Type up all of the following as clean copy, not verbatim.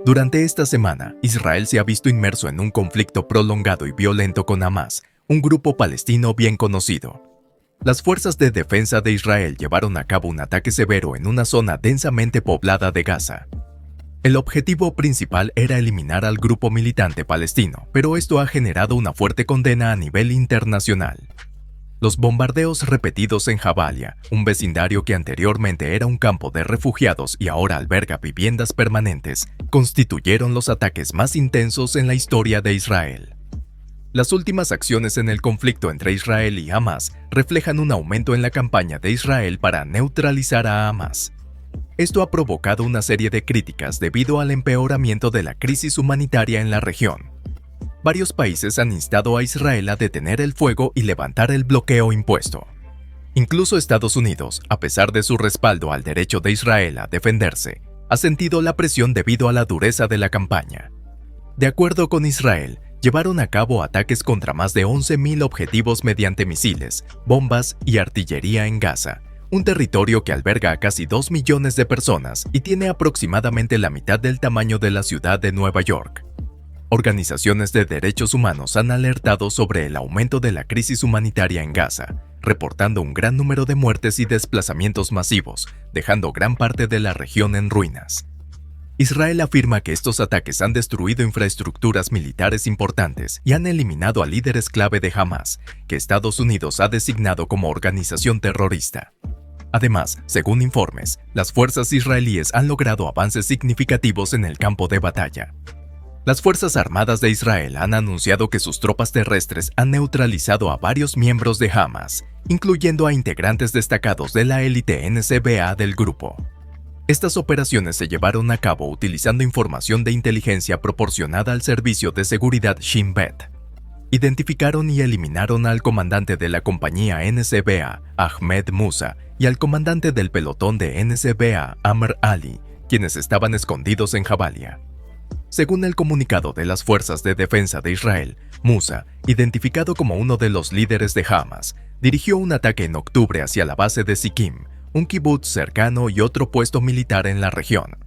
Durante esta semana, Israel se ha visto inmerso en un conflicto prolongado y violento con Hamás, un grupo palestino bien conocido. Las fuerzas de defensa de Israel llevaron a cabo un ataque severo en una zona densamente poblada de Gaza. El objetivo principal era eliminar al grupo militante palestino, pero esto ha generado una fuerte condena a nivel internacional. Los bombardeos repetidos en Jabalia, un vecindario que anteriormente era un campo de refugiados y ahora alberga viviendas permanentes, constituyeron los ataques más intensos en la historia de Israel. Las últimas acciones en el conflicto entre Israel y Hamás reflejan un aumento en la campaña de Israel para neutralizar a Hamás. Esto ha provocado una serie de críticas debido al empeoramiento de la crisis humanitaria en la región. Varios países han instado a Israel a detener el fuego y levantar el bloqueo impuesto. Incluso Estados Unidos, a pesar de su respaldo al derecho de Israel a defenderse, ha sentido la presión debido a la dureza de la campaña. De acuerdo con Israel, llevaron a cabo ataques contra más de 11.000 objetivos mediante misiles, bombas y artillería en Gaza, un territorio que alberga a casi 2 millones de personas y tiene aproximadamente la mitad del tamaño de la ciudad de Nueva York. Organizaciones de derechos humanos han alertado sobre el aumento de la crisis humanitaria en Gaza, reportando un gran número de muertes y desplazamientos masivos, dejando gran parte de la región en ruinas. Israel afirma que estos ataques han destruido infraestructuras militares importantes y han eliminado a líderes clave de Hamás, que Estados Unidos ha designado como organización terrorista. Además, según informes, las fuerzas israelíes han logrado avances significativos en el campo de batalla. Las Fuerzas Armadas de Israel han anunciado que sus tropas terrestres han neutralizado a varios miembros de Hamás, incluyendo a integrantes destacados de la élite NCBA del grupo. Estas operaciones se llevaron a cabo utilizando información de inteligencia proporcionada al servicio de seguridad Shin Bet. Identificaron y eliminaron al comandante de la compañía NCBA, Ahmed Musa, y al comandante del pelotón de NCBA, Amr Ali, quienes estaban escondidos en Jabalia. Según el comunicado de las Fuerzas de Defensa de Israel, Musa, identificado como uno de los líderes de Hamás, dirigió un ataque en octubre hacia la base de Siquim, un kibutz cercano y otro puesto militar en la región.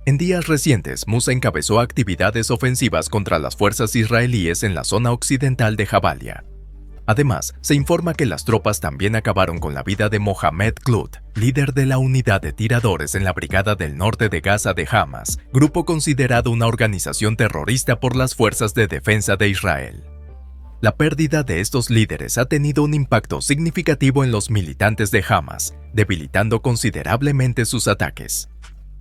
En días recientes, Musa encabezó actividades ofensivas contra las fuerzas israelíes en la zona occidental de Jabalia. Además, se informa que las tropas también acabaron con la vida de Mohamed Glut, líder de la unidad de tiradores en la Brigada del Norte de Gaza de Hamás, grupo considerado una organización terrorista por las Fuerzas de Defensa de Israel. La pérdida de estos líderes ha tenido un impacto significativo en los militantes de Hamás, debilitando considerablemente sus ataques.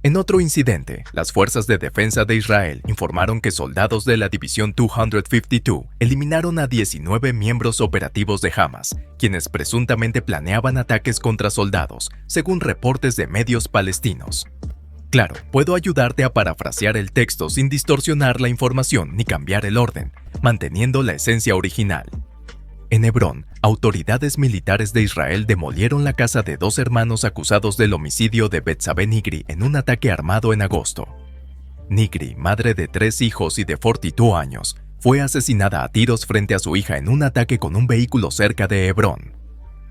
En otro incidente, las Fuerzas de Defensa de Israel informaron que soldados de la División 252 eliminaron a 19 miembros operativos de Hamás, quienes presuntamente planeaban ataques contra soldados, según reportes de medios palestinos. Claro, puedo ayudarte a parafrasear el texto sin distorsionar la información ni cambiar el orden, manteniendo la esencia original. En Hebrón, autoridades militares de Israel demolieron la casa de 2 hermanos acusados del homicidio de Betsabe Nigri en un ataque armado en agosto. Nigri, madre de 3 hijos y de 42 años, fue asesinada a tiros frente a su hija en un ataque con un vehículo cerca de Hebrón.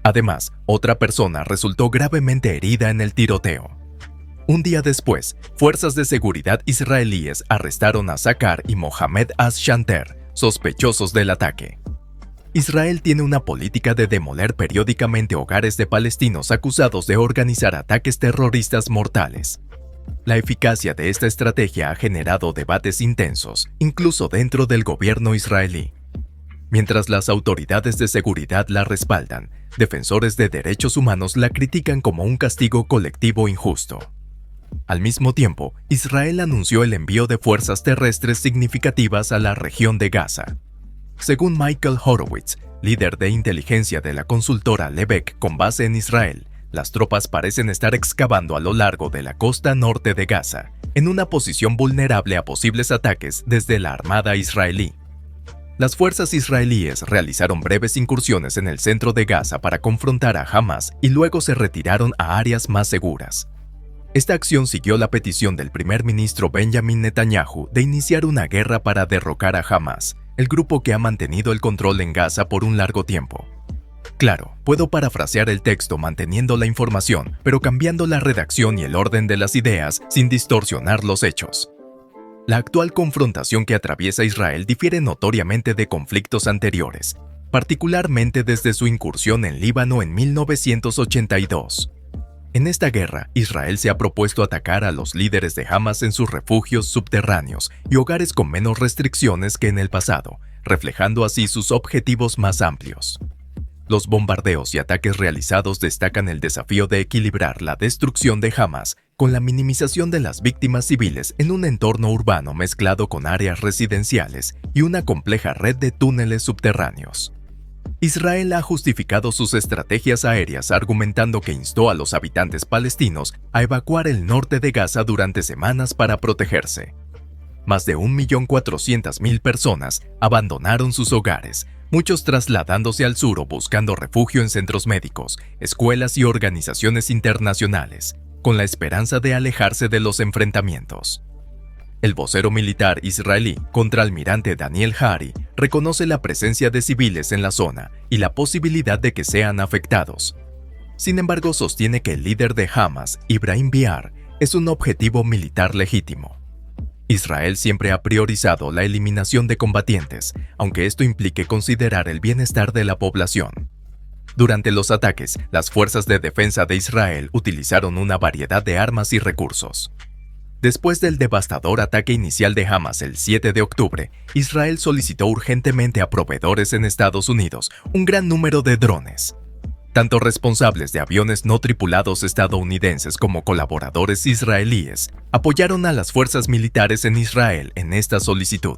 Además, otra persona resultó gravemente herida en el tiroteo. Un día después, fuerzas de seguridad israelíes arrestaron a Zakar y Mohamed As-Shanter, sospechosos del ataque. Israel tiene una política de demoler periódicamente hogares de palestinos acusados de organizar ataques terroristas mortales. La eficacia de esta estrategia ha generado debates intensos, incluso dentro del gobierno israelí. Mientras las autoridades de seguridad la respaldan, defensores de derechos humanos la critican como un castigo colectivo injusto. Al mismo tiempo, Israel anunció el envío de fuerzas terrestres significativas a la región de Gaza. Según Michael Horowitz, líder de inteligencia de la consultora Lebeck con base en Israel, las tropas parecen estar excavando a lo largo de la costa norte de Gaza, en una posición vulnerable a posibles ataques desde la armada israelí. Las fuerzas israelíes realizaron breves incursiones en el centro de Gaza para confrontar a Hamás y luego se retiraron a áreas más seguras. Esta acción siguió la petición del primer ministro Benjamin Netanyahu de iniciar una guerra para derrocar a Hamás, el grupo que ha mantenido el control en Gaza por un largo tiempo. Claro, puedo parafrasear el texto manteniendo la información, pero cambiando la redacción y el orden de las ideas sin distorsionar los hechos. La actual confrontación que atraviesa Israel difiere notoriamente de conflictos anteriores, particularmente desde su incursión en Líbano en 1982. En esta guerra, Israel se ha propuesto atacar a los líderes de Hamas en sus refugios subterráneos y hogares con menos restricciones que en el pasado, reflejando así sus objetivos más amplios. Los bombardeos y ataques realizados destacan el desafío de equilibrar la destrucción de Hamas con la minimización de las víctimas civiles en un entorno urbano mezclado con áreas residenciales y una compleja red de túneles subterráneos. Israel ha justificado sus estrategias aéreas argumentando que instó a los habitantes palestinos a evacuar el norte de Gaza durante semanas para protegerse. Más de 1.400.000 personas abandonaron sus hogares, muchos trasladándose al sur o buscando refugio en centros médicos, escuelas y organizaciones internacionales, con la esperanza de alejarse de los enfrentamientos. El vocero militar israelí, contraalmirante Daniel Hagari, reconoce la presencia de civiles en la zona y la posibilidad de que sean afectados. Sin embargo, sostiene que el líder de Hamas, Ibrahim Biar, es un objetivo militar legítimo. Israel siempre ha priorizado la eliminación de combatientes, aunque esto implique considerar el bienestar de la población. Durante los ataques, las fuerzas de defensa de Israel utilizaron una variedad de armas y recursos. Después del devastador ataque inicial de Hamas el 7 de octubre, Israel solicitó urgentemente a proveedores en Estados Unidos un gran número de drones. Tanto responsables de aviones no tripulados estadounidenses como colaboradores israelíes apoyaron a las fuerzas militares en Israel en esta solicitud.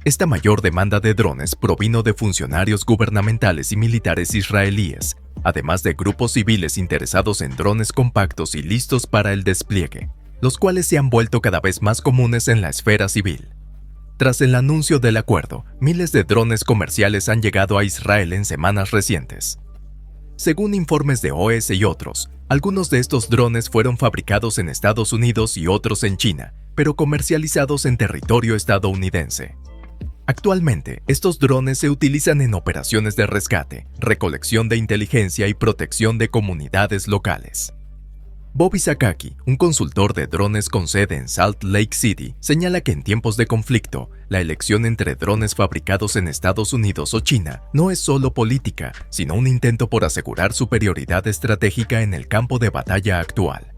Esta mayor demanda de drones provino de funcionarios gubernamentales y militares israelíes, además de grupos civiles interesados en drones compactos y listos para el despliegue, los cuales se han vuelto cada vez más comunes en la esfera civil. Tras el anuncio del acuerdo, miles de drones comerciales han llegado a Israel en semanas recientes. Según informes de OS y otros, algunos de estos drones fueron fabricados en Estados Unidos y otros en China, pero comercializados en territorio estadounidense. Actualmente, estos drones se utilizan en operaciones de rescate, recolección de inteligencia y protección de comunidades locales. Bobby Sakaki, un consultor de drones con sede en Salt Lake City, señala que en tiempos de conflicto, la elección entre drones fabricados en Estados Unidos o China no es solo política, sino un intento por asegurar superioridad estratégica en el campo de batalla actual.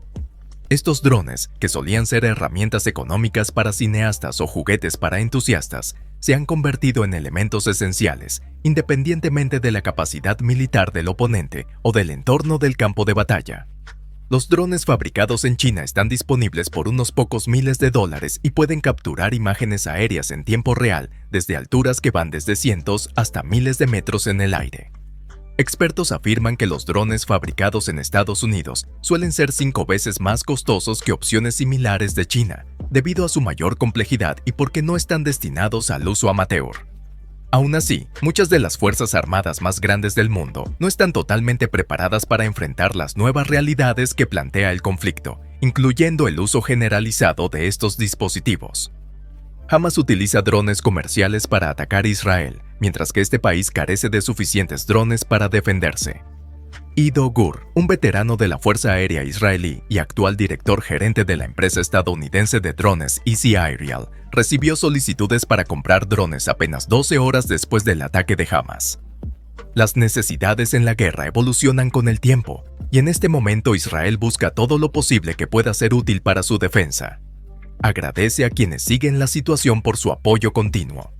Estos drones, que solían ser herramientas económicas para cineastas o juguetes para entusiastas, se han convertido en elementos esenciales, independientemente de la capacidad militar del oponente o del entorno del campo de batalla. Los drones fabricados en China están disponibles por unos pocos miles de dólares y pueden capturar imágenes aéreas en tiempo real desde alturas que van desde cientos hasta miles de metros en el aire. Expertos afirman que los drones fabricados en Estados Unidos suelen ser 5 veces más costosos que opciones similares de China, debido a su mayor complejidad y porque no están destinados al uso amateur. Aún así, muchas de las fuerzas armadas más grandes del mundo no están totalmente preparadas para enfrentar las nuevas realidades que plantea el conflicto, incluyendo el uso generalizado de estos dispositivos. Hamas utiliza drones comerciales para atacar Israel, mientras que este país carece de suficientes drones para defenderse. Ido Gur, un veterano de la Fuerza Aérea Israelí y actual director gerente de la empresa estadounidense de drones Easy Aerial, recibió solicitudes para comprar drones apenas 12 horas después del ataque de Hamas. Las necesidades en la guerra evolucionan con el tiempo, y en este momento Israel busca todo lo posible que pueda ser útil para su defensa. Agradece a quienes siguen la situación por su apoyo continuo.